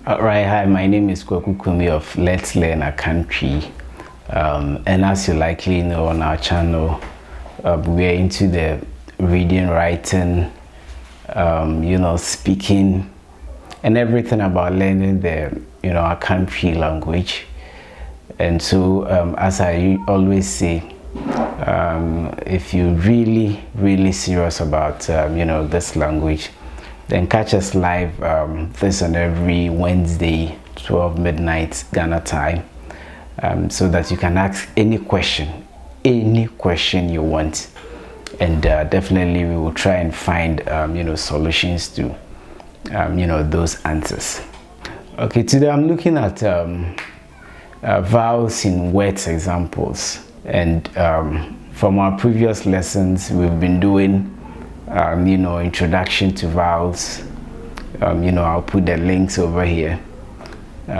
Alright, hi, my name is Kwaku Kumi of Let's Learn Akan Twi. And as you likely know on our channel, we're into the reading, writing, speaking, and everything about learning the, Akan Twi language. And so, as I always say, if you're really serious about, this language, then catch us live this and every Wednesday, 12 midnight Ghana time, so that you can ask any question you want, and definitely we will try and find solutions to those answers. Okay, today I'm looking at vowels in words examples, and from our previous lessons we've been doing introduction to vowels. I'll put the links over here.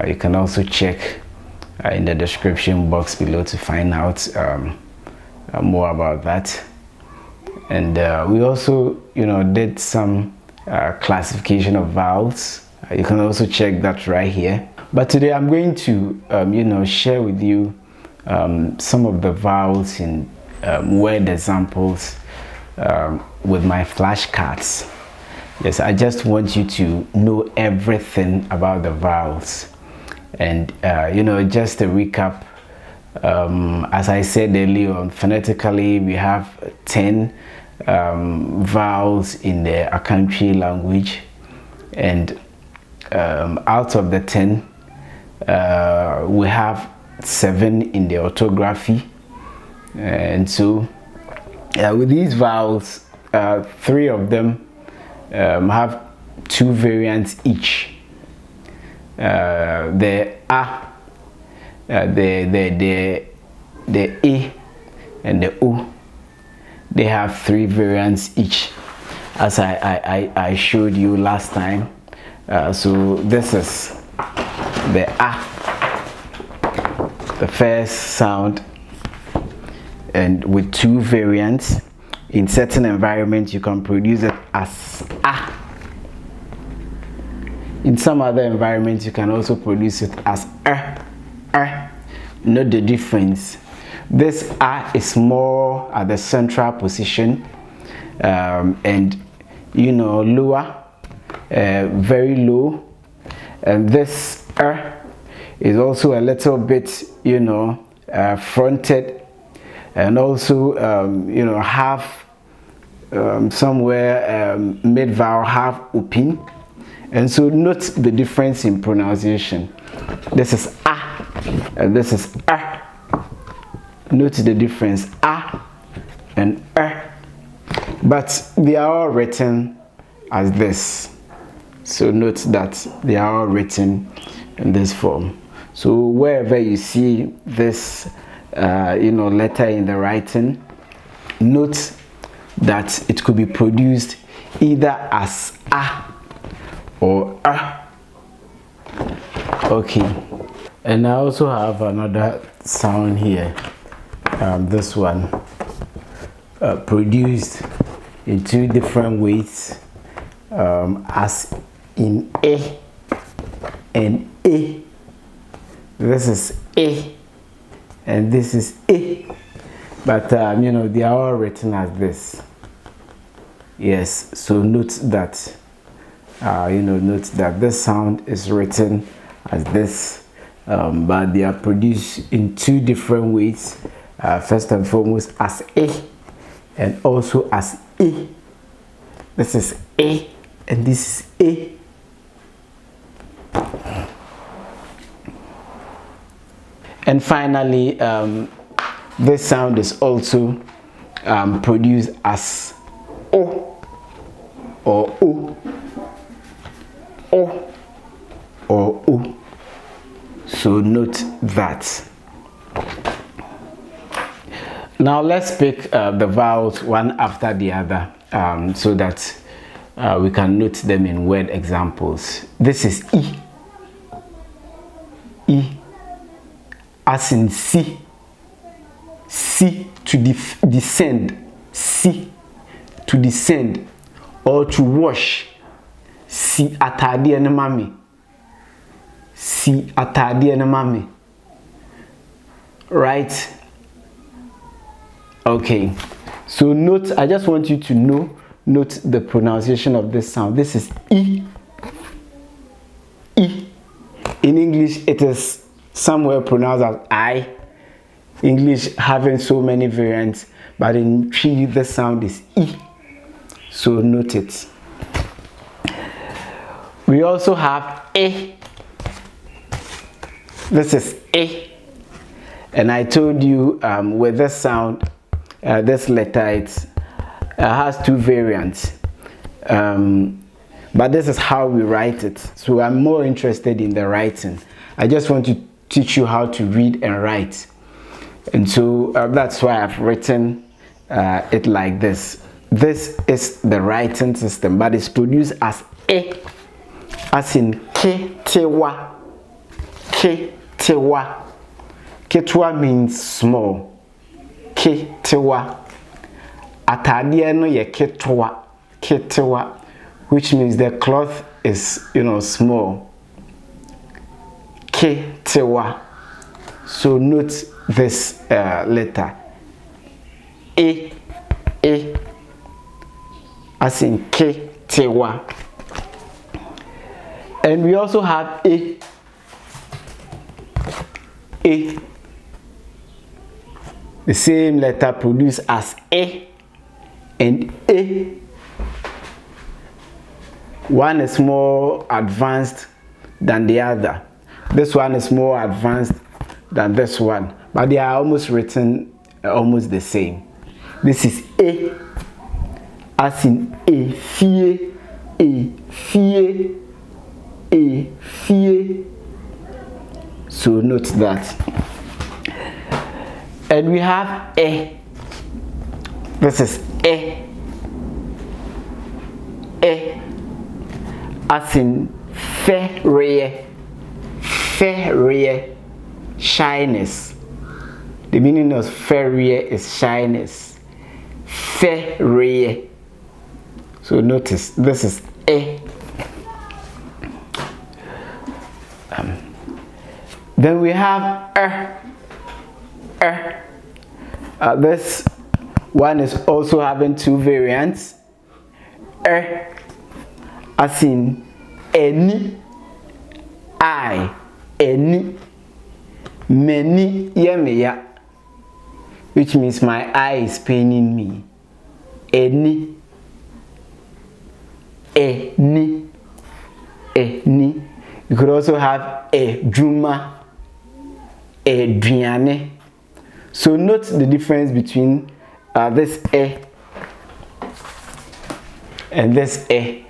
You can also check in the description box below to find out more about that. And we also did some classification of vowels. You can also check that right here. But today I'm going to share with you some of the vowels in word examples with my flashcards. Yes, I just want you to know everything about the vowels. And just a recap, as I said earlier on, phonetically we have 10 vowels in the Akan Twi language, and out of the 10 we have 7 in the orthography. And so with these vowels, 3 of them have 2 variants each. The A, the E, and the O, they have 3 variants each, as I showed you last time. So this is the A, the first sound, and with 2 variants. In certain environments you can produce it as A. In some other environments you can also produce it as Note the difference. This A is more at the central position, and lower, very low. And this is also a little bit fronted, and also half somewhere mid vowel, half open. And so note the difference in pronunciation. This is A and this is Note the difference, A and but they are all written as this. So note that they are all written in this form. So wherever you see this letter in the writing, note that it could be produced either as A or Okay, and I also have another sound here, this one, produced in 2 different ways, as in A and A. This is A and this is A, but they are all written as this. Yes, so note that note that this sound is written as this, but they are produced in 2 different ways. First and foremost as A, and also as E. This is A and this is A. And finally, this sound is also produced as O or O, O or O. So note that. Now let's pick the vowels one after the other, so that we can note them in word examples. This is E. E, as in C. C to descend. C to descend, or to wash. Si atade ne mami. si atade na mame. Right? Okay. So note, I just want you to note the pronunciation of this sound. This is E. E. In English, it is somewhere pronounced as I. English having so many variants, but in Twi, the sound is E. So note it. We also have A. This is A. And I told you with this sound, this letter, it has two variants. But this is how we write it. So I'm more interested in the writing. I just want to teach you how to read and write. And so that's why I've written it like this. This is the writing system, but it's produced as A, as in K-T-W-A. K-T-W-A. K-T-W-A means small. K-T-W-A. Atade no ye K-T-W-A. K-T-W-A, which means the cloth is, small. K-T-W-A. So note this letter. A, as in K-T-W-A. And we also have A. The same letter produced as A and A. One is more advanced than the other. This one is more advanced than this one, but they are almost written almost the same. This is A, as in A, fie, A, fie, A, fie. So note that. And we have A. This is A. A, as in fairy, shyness. The meaning of fairy is shyness. Fairy. So notice this is A. Then we have this one is also having two variants. As in any, I, any, many, yemeya, which means my eye is paining me. Any, any. You could also have a juma, a driane. So note the difference between this A and this A.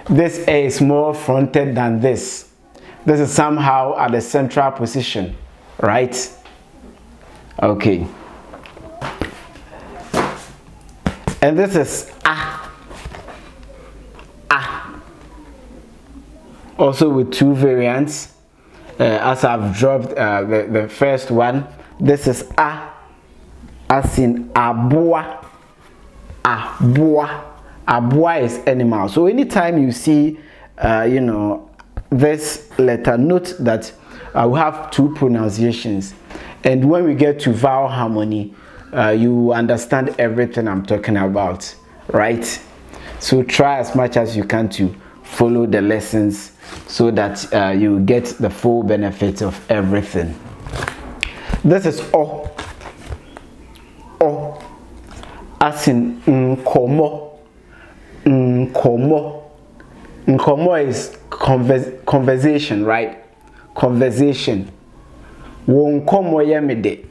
This A is more fronted than this. This is somehow at the central position, right? Okay. And this is A. Also with two variants. As I've dropped the first one, this is A, as in aboa. Aboa. Aboa is animal. So anytime you see, this letter, note that we have two pronunciations. And when we get to vowel harmony, you understand everything I'm talking about, right? So try as much as you can to follow the lessons so that you get the full benefit of everything. This is O, as in nkomo. Nkomo is conversation, right? Conversation. Wonkomo yemede.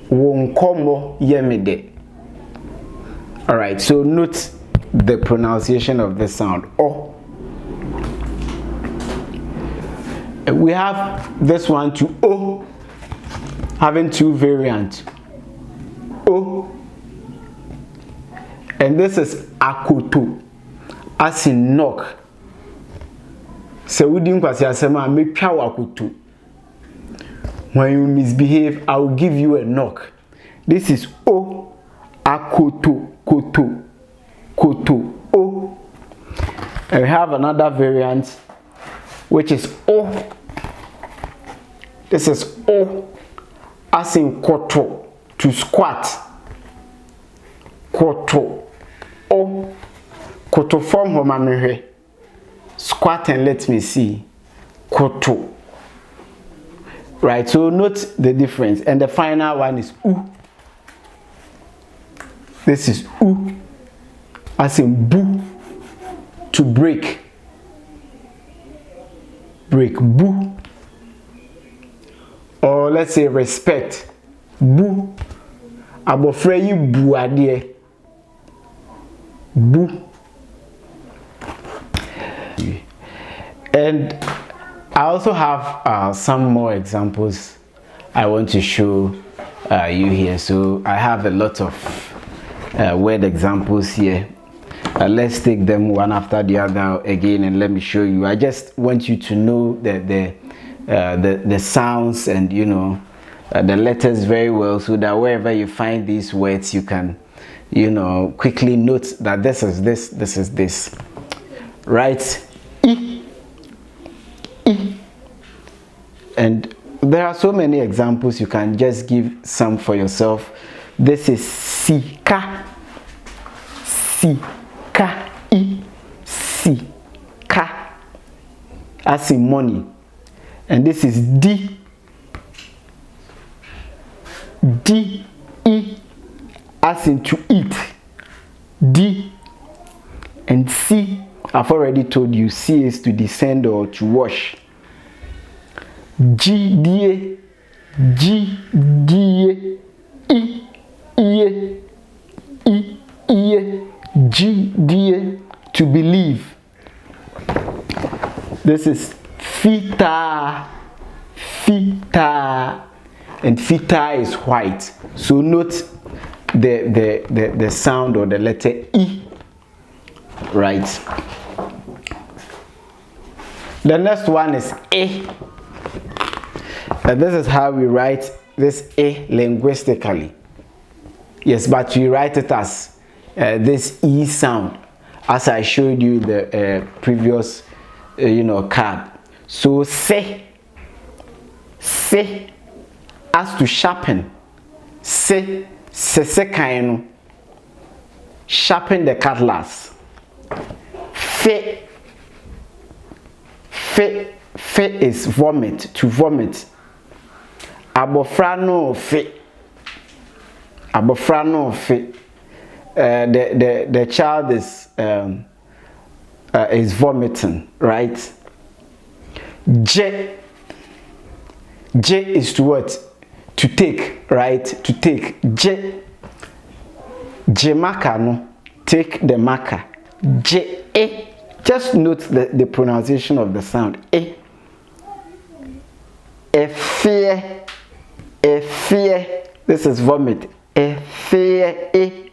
Wonkomo yemede. All right, so note the pronunciation of the sound O. We have this one to O, having two variants. O. And this is akoto, as in knock. So we didn't say akoto. When you misbehave, I will give you a knock. This is O, akoto, koto, O. And we have another variant which is O. This is O, as in koto, to squat. Koto, O. Koto form homamere. Squat and let me see. Koto. Right, so note the difference. And the final one is U. This is U, as in boo, to break. Break, boo. Or let's say respect. Boo. Abofre yi boo adie. Boo. And I also have some more examples I want to show you here. So I have a lot of word examples here. Let's take them one after the other again and let me show you. I just want you to know the sounds and the letters very well, so that wherever you find these words you can quickly note that this is this, right? E. And there are so many examples. You can just give some for yourself. This is sika, sika, I, sika, as in money. And this is D, D, E, as in to eat. D. And C, I've already told you, C is to descend or to wash. G, D, G, D, E, E, E, E, G, D, to believe. This is fita, fita, and fita is white. So note the sound or the letter E, right? The next one is A. And this is how we write this A linguistically. Yes, but we write it as this E sound, as I showed you the previous card. So say, as to sharpen. Say kaino, sharpen the cutlass. Fe is vomit, to vomit. Abofra no fe. Abofra no fe. The child is vomiting, right? J is to what? To take, right? To take. J marker no. Take the marker. J A. Just note the pronunciation of the sound. A. A fear. A fear. This is vomit. A fear. A.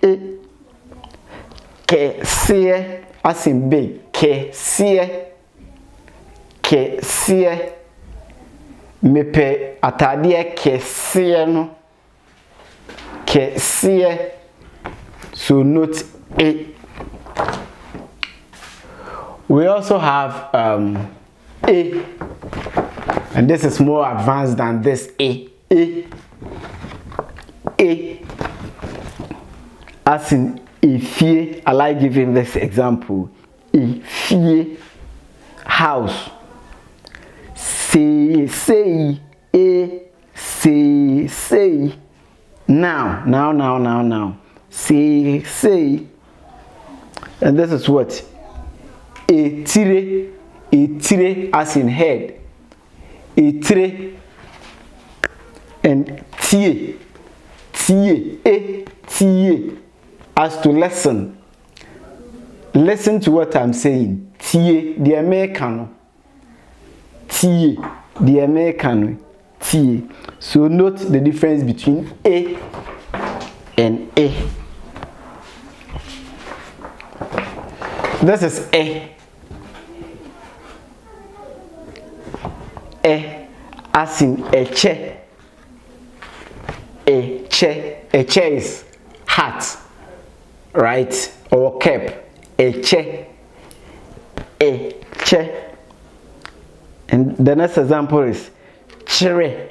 Ke see, as in big. Ke see. Ke see. Mepe atadie ke see no. Ke see. So note A. We also have A, and this is more advanced than this A. As in Ifie. I like giving this example. Ifie, house. Say, say. Now. Say. And this is what? Etire, as in head. Etire. And tie, as to listen. Listen to what I'm saying. Tie, the American. Tie, the American. Tie. So note the difference between A and A. This is A. As in eche. Eche is hat, right? Or cap. Eche. And the next example is chere.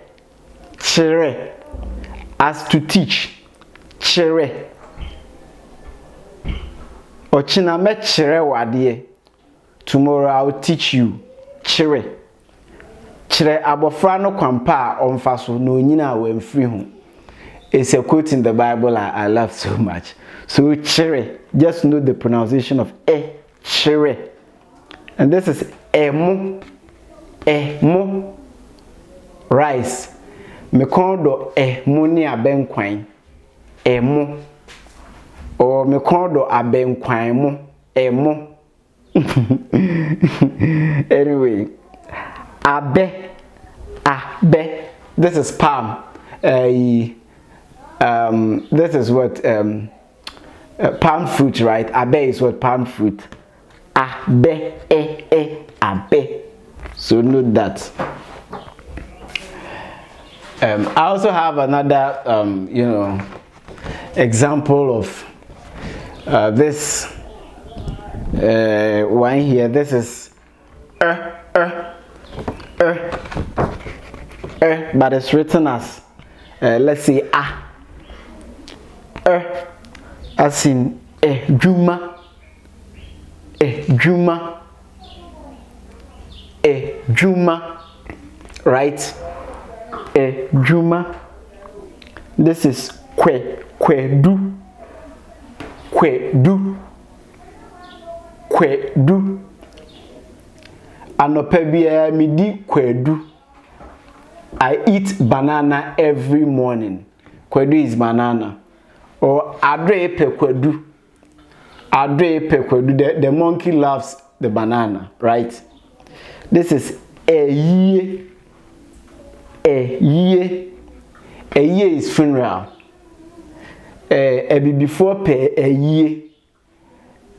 Chere. As to teach. Chere. Ochina me chere wade. Tomorrow I'll teach you. Chere. Chere abofra no kwampa omfa so no nyina we mfiri ho. It's a quote in the Bible I love so much. So chere, just know the pronunciation of chere. And this is emo. Emo. Rice. Me kondo emo ni abenkwan. Emo. Or me kondo abenkwan mo. Emo. Anyway, abe. This is palm. This is what palm fruit, right? Abe is what palm fruit. Abe, abe. So note that. I also have another, example of this one here. This is but it's written as let's say as in juma, right? Juma. This is kwedu. Anope bia midi kwedu. I eat banana every morning. Kwedu is banana. Or adre pe kwedu. The monkey loves the banana, right? This is a year. A year is funeral. Before pay a year.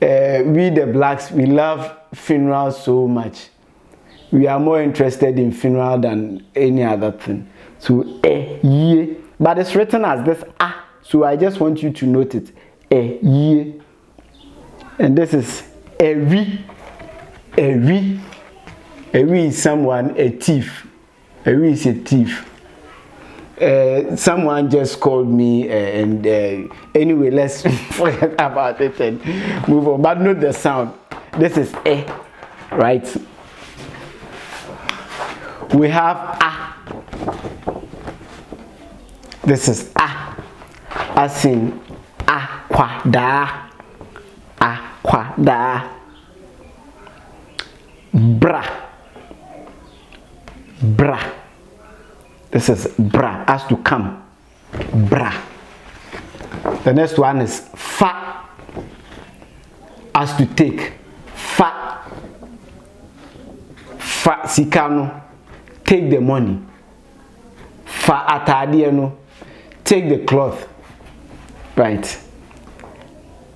We the blacks, we love funerals so much. We are more interested in funeral than any other thing. So a year, but it's written as this so I just want you to note it. A year. And this is a we. A we is someone, a thief. A we is a thief. Someone just called me and anyway, let's forget about it and move on. But note the sound. This is a, right? We have a. This is a. As in aquada. Bra. This is bra, has to come. Bra. The next one is fa, has to take. Fa sikano, take the money. Fa atadiano, take the cloth. Right.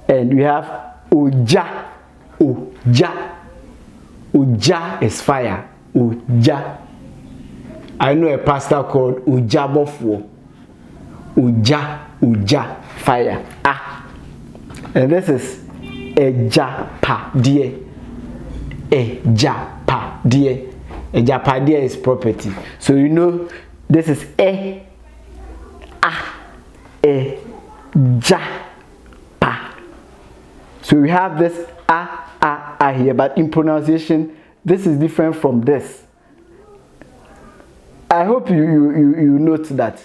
And we have oja. Oja is fire. Oja. I know a pastor called Ujabofwo. Uja, fire. And this is Ejapadie. Ejapadie is property. So you know this is Ejapa. So we have this here, but in pronunciation, this is different from this. I hope you note that.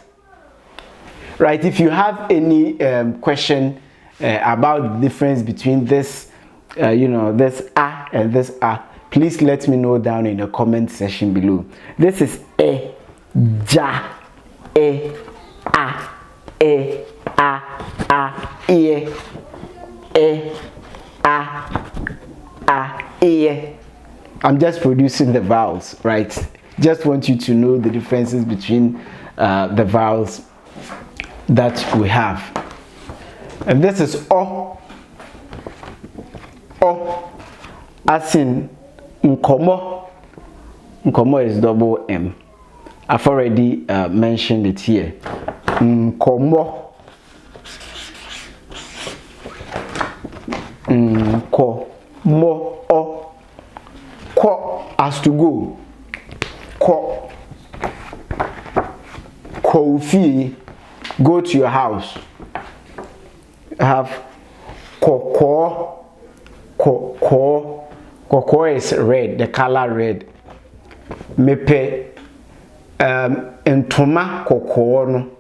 Right, if you have any question about the difference between this, this and this please let me know down in the comment section below. This is I'm just producing the vowels, right? Just want you to know the differences between the vowels that we have. And this is O, as in nkomo. Nkomo is double M. I've already mentioned it here. Nkomo. Nkomo. Ko has to go. ko. Kofi, go to your house. Have koko. Koko. Koko is red, the color red. Mepe entoma koko no.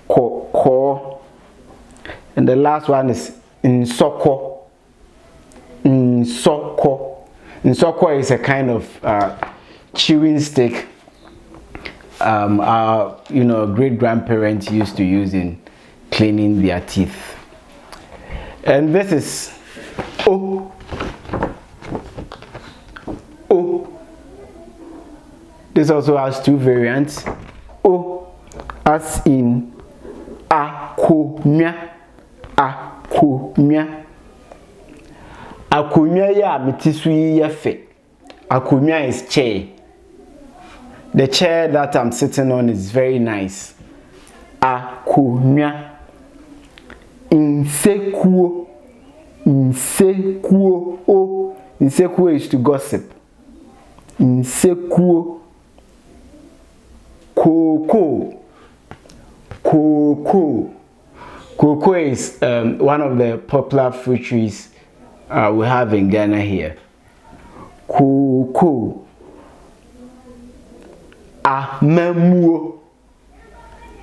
Koko. And the last one is nsoko. Nsoko. Nsoko is a kind of chewing stick our great grandparents used to use in cleaning their teeth. And this is O. O. This also has two variants. O as in akonya. Akonya. Akonya ya metisu yefe. Akonya is chair. The chair that I'm sitting on is very nice. Akonya. Insekuo. Insekuo. Oh, insekuo is to gossip. Insekuo. Cocoa. Cocoa. Cocoa is one of the popular fruit trees we have in Ghana here. Cocoa. Amemuo.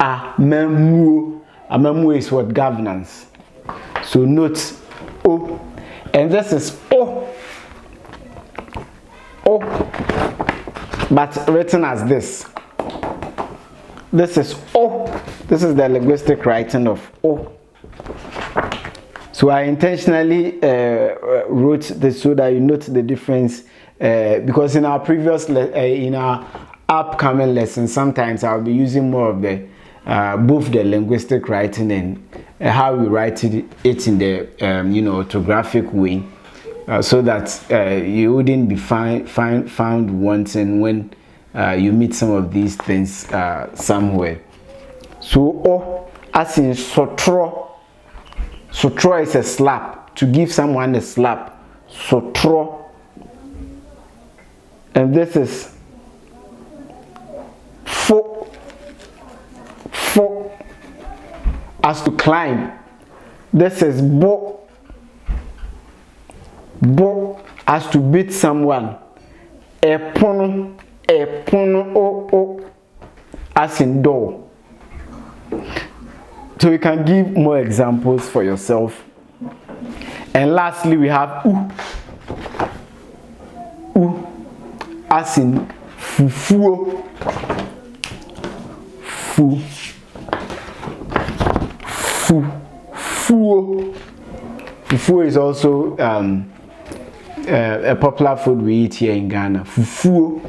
Amemuo. Amemuo is what? Governance. So note O. And this is O. O. But written as this. This is O. This is the linguistic writing of O. So I intentionally wrote this so that you note the difference, because in our previous in our upcoming lessons, sometimes I'll be using more of the both the linguistic writing and how we write it in the orthographic way, so that you wouldn't be found wanting when you meet some of these things somewhere. So O as in sotro. Sotro is a slap, to give someone a slap. Sotro. And this is fo. Fo as to climb. This is bo. Bo as to beat someone. Epono. Epono o as in door. So you can give more examples for yourself. And lastly, we have U. U as in fufuo. Fu. Fu. Fuo. Fufuo is also a popular food we eat here in Ghana. Fufuo.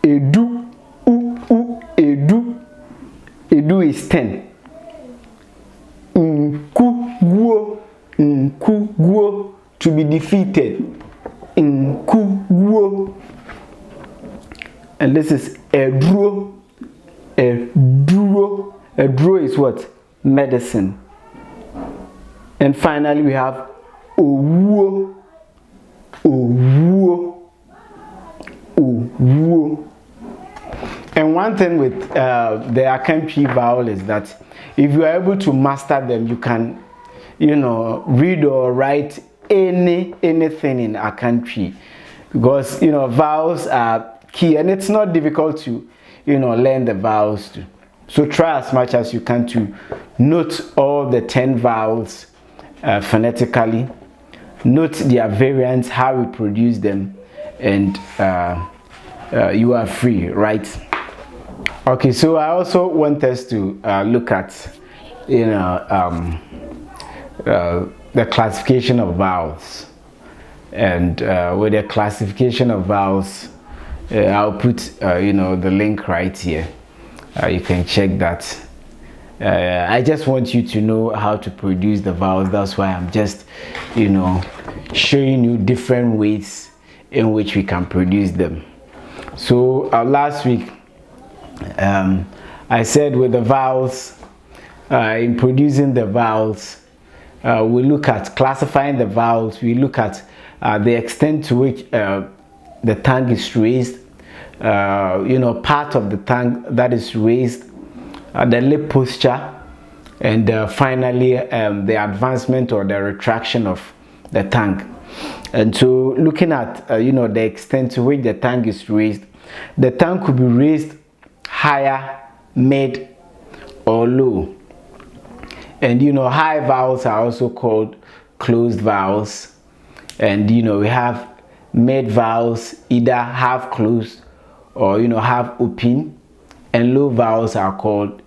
Edu. Edu. Edu is 10. Nkuguo. Nkuguo, to be defeated. Nkuguo. And this is edro. Edro. Edro is what? Medicine. And finally we have owuo. Owuo. Owuo. And one thing with the Akan Twi vowel is that if you are able to master them, you can, read or write anything in Akan Twi, because vowels are key, and it's not difficult to learn the vowels too. So try as much as you can to note all the 10 vowels phonetically, note their variants, how we produce them, and you are free, right? Okay, so I also want us to look at the classification of vowels, and with the classification of vowels, I'll put the link right here. You can check that. I just want you to know how to produce the vowels. That's why I'm just showing you different ways in which we can produce them. So last week I said with the vowels, in producing the vowels, we look at classifying the vowels. We look at the extent to which the tongue is raised, part of the tongue that is raised, the lip posture, and finally the advancement or the retraction of the tongue. And so looking at the extent to which the tongue is raised, the tongue could be raised higher, mid, or low. And high vowels are also called closed vowels, and we have mid vowels either half closed or half open, and low vowels are called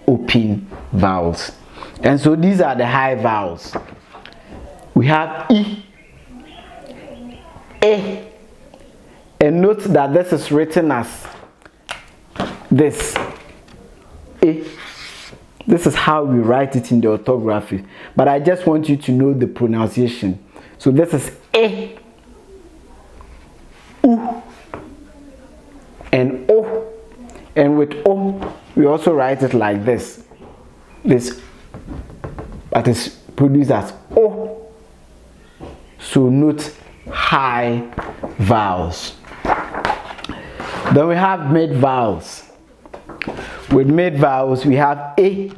open vowels. And so these are the high vowels. We have E, A, and note that this is written as this, A. This is how we write it in the orthography, but I just want you to know the pronunciation. So this is A, U, and O, and with O we also write it like this, that is produced as O. So note high vowels. Then we have mid vowels. With mid vowels we have A.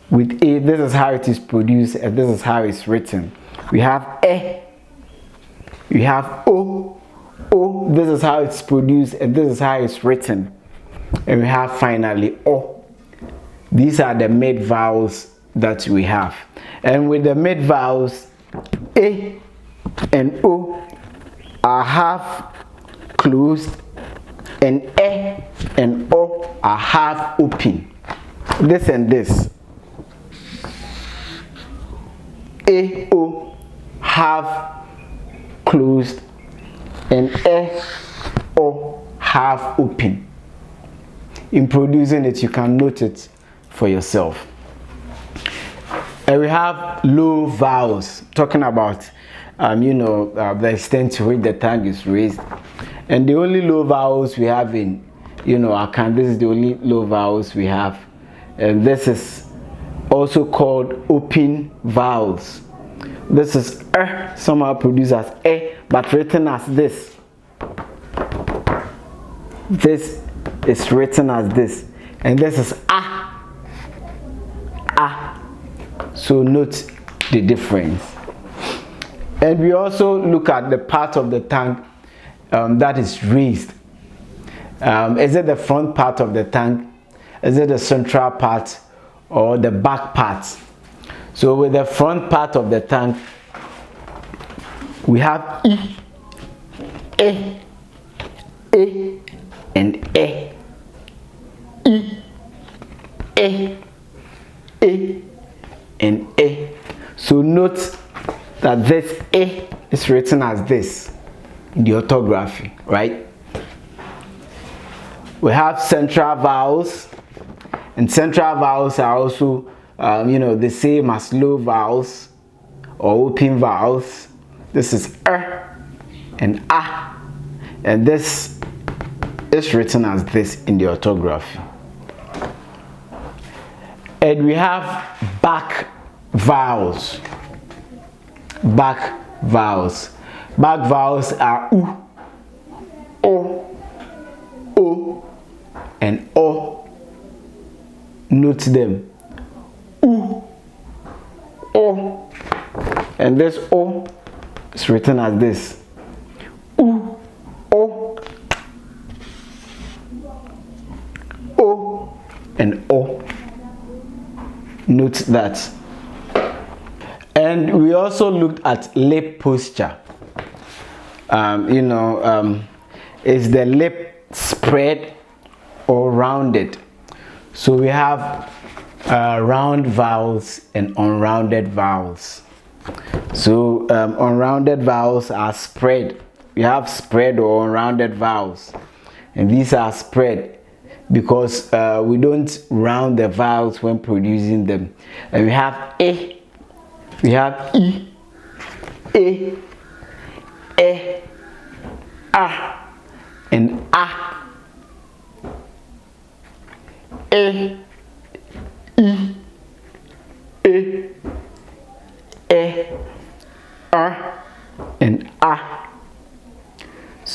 With A, this is how it is produced and this is how it's written. We have E. We have O. O, this is how it's produced and this is how it's written. And we have finally O. These are the mid vowels that we have. And with the mid vowels, A and O are half closed, and E and O are half open. This and this. A, O, half closed, and E, O, half open. In producing it, you can note it for yourself. And we have low vowels, talking about the extent to which the tongue is raised. And the only low vowels we have in Akan, this is the only low vowels we have. And this is also called open vowels. This is somehow produced as E, but written as this. This is written as this, and this is A. So note the difference. And we also look at the part of the tongue that is raised. Is it the front part of the tongue? Is it the central part or the back part? So with the front part of the tongue, we have E, A, and E. E, A, and E. So note that this A is written as this in the orthography, right? We have central vowels, and central vowels are also the same as low vowels or open vowels. This is and A, and this is written as this in the orthography. And we have back vowels. Back vowels. Back vowels are U, O, O, and O. Note them. U, O, and this O is written as this. U, O, O, and O. Note that. And we also looked at lip posture. Is the lip spread or rounded? So we have round vowels and unrounded vowels. So unrounded vowels are spread. We have spread or unrounded vowels, and these are spread because we don't round the vowels when producing them. And we have A, we have E, A, and A. A, E, A, and A.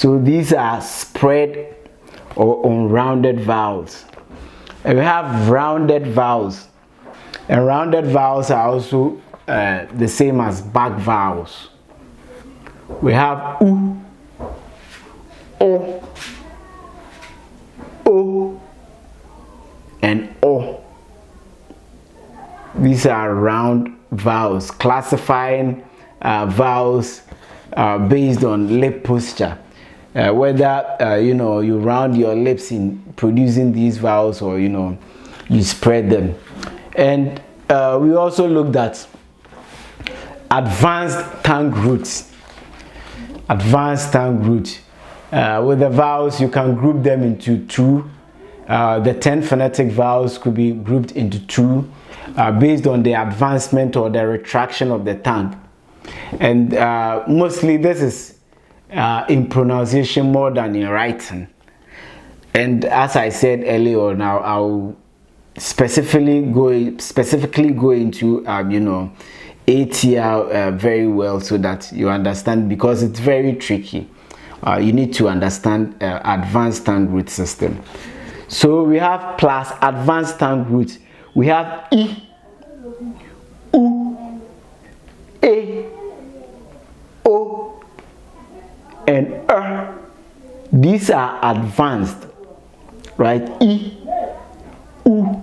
So these are spread or unrounded vowels. And we have rounded vowels. And rounded vowels are also the same as back vowels. We have U, O, O, and O. These are round vowels, classifying vowels based on lip posture. Whether you round your lips in producing these vowels, or you spread them. And we also looked at advanced tongue roots. Advanced tongue root. With the vowels, you can group them into two. The 10 phonetic vowels could be grouped into two based on the advancement or the retraction of the tongue. And mostly this is in pronunciation more than in writing. And as I said earlier, now I'll specifically go into ATR very well, so that you understand, because it's very tricky. You need to understand advanced tongue root system. So we have plus advanced tongue root. We have I, U, E, O, and These are advanced, right? I, U,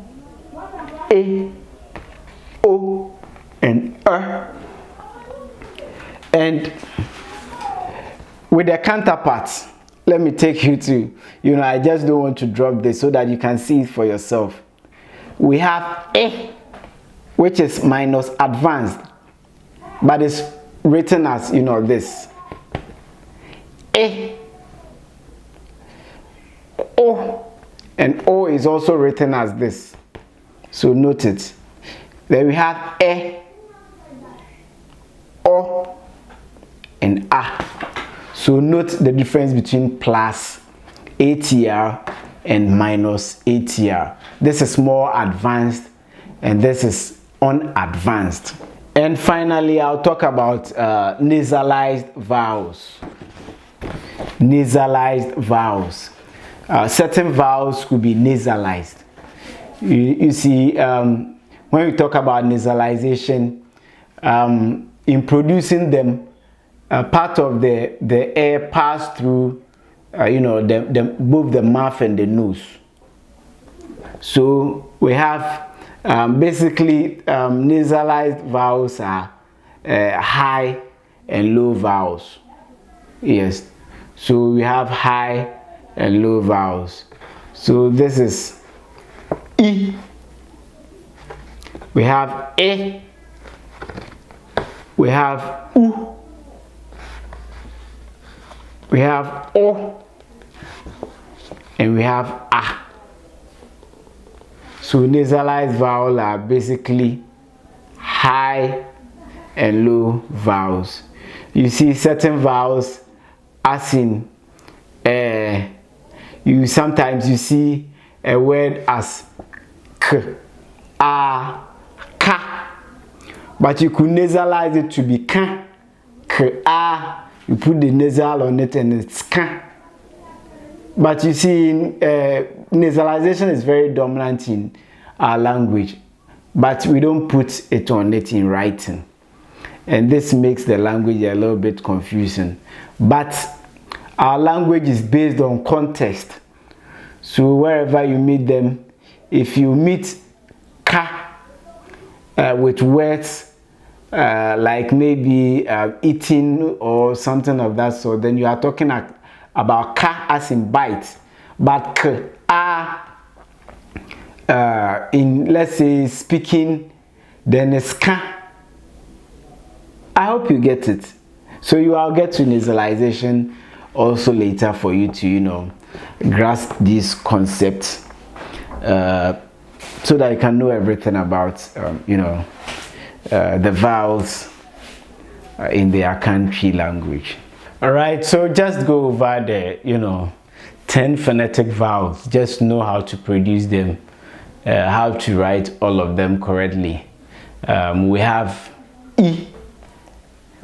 E, O, and And with the counterparts, let me take you to, I just don't want to drop this so that you can see it for yourself. We have E, which is minus advanced, but it's written as, this. E, O, and O is also written as this. So note it. Then we have E, O, and A. So note the difference between plus ATR and minus ATR. This is more advanced and this is unadvanced. And finally, I'll talk about nasalized vowels. Nasalized vowels. Certain vowels could be nasalized. You see, when we talk about nasalization, in producing them, part of the air pass through both the mouth and the nose. So we have basically nasalized vowels are high and low vowels. Yes, so we have high and low vowels. So this is I, we have E, we have U, we have O, and we have A. So nasalized vowels are basically high and low vowels. You see certain vowels, as in sometimes you see a word as k, a, ka, but you could nasalize it to be ka, k, a. You put the nasal on it and it's ka. But you see, nasalization is very dominant in our language, but we don't put it on it in writing, and this makes the language a little bit confusing. But our language is based on context, so wherever you meet them, if you meet ka with words like maybe eating or something of that sort, then you are talking about ka as in bite. But k, a, in, let's say, speaking, then it's ka. I hope you get it. So I'll get to nasalization also later for you to grasp these concepts, so that you can know everything about the vowels in the Akan Twi language. All right, so just go over the 10 phonetic vowels. Just know how to produce them, how to write all of them correctly. We have I,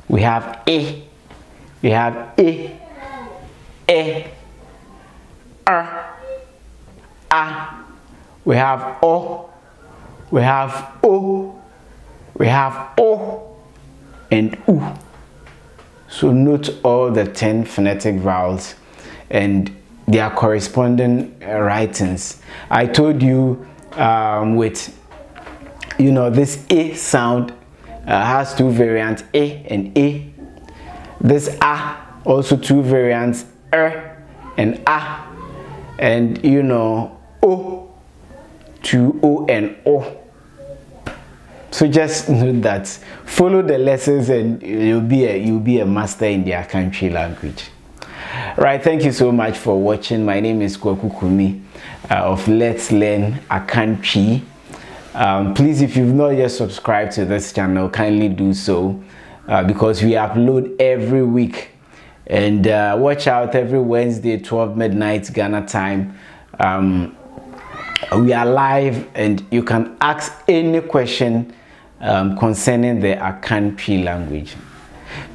we have E, we have E, e, a. We have o, we have o, we have o, and u. So note all the 10 phonetic vowels and their corresponding writings. I told you with this a sound has two variants, a and a. This a also two variants, and a, and o, two o and o. So just note that. Follow the lessons and you'll be a master in the Akan Twi language. Right, thank you so much for watching. My name is Kwaku Kumi of Let's Learn Akan Twi. Please, if you've not yet subscribed to this channel, kindly do so because we upload every week. And watch out every Wednesday, 12 midnight Ghana time. We are live and you can ask any question concerning the Akan Twi language.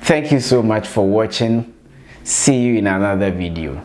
Thank you so much for watching. See you in another video.